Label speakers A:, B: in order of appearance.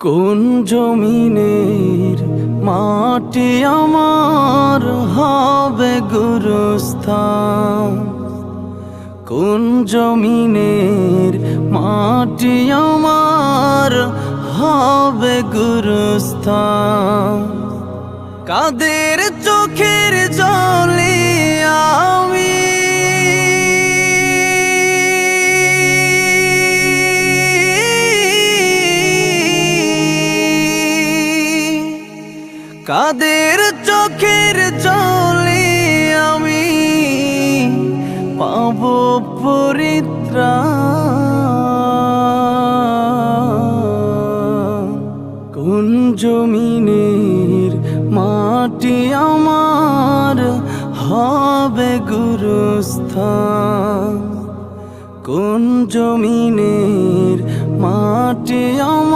A: কোন জমিনের মাটি আমার হবে গুরুস্থান? কোন জমিনের মাটি আমার হবে গুরুস্থান? কাদের চোখের জলে আমি কাদের চোখের জলে আমি পাব পরিত্রাণ? কোন জমিনের মাটি আমার হবে গুরুস্থান? কোন জমিনের মাটি আমার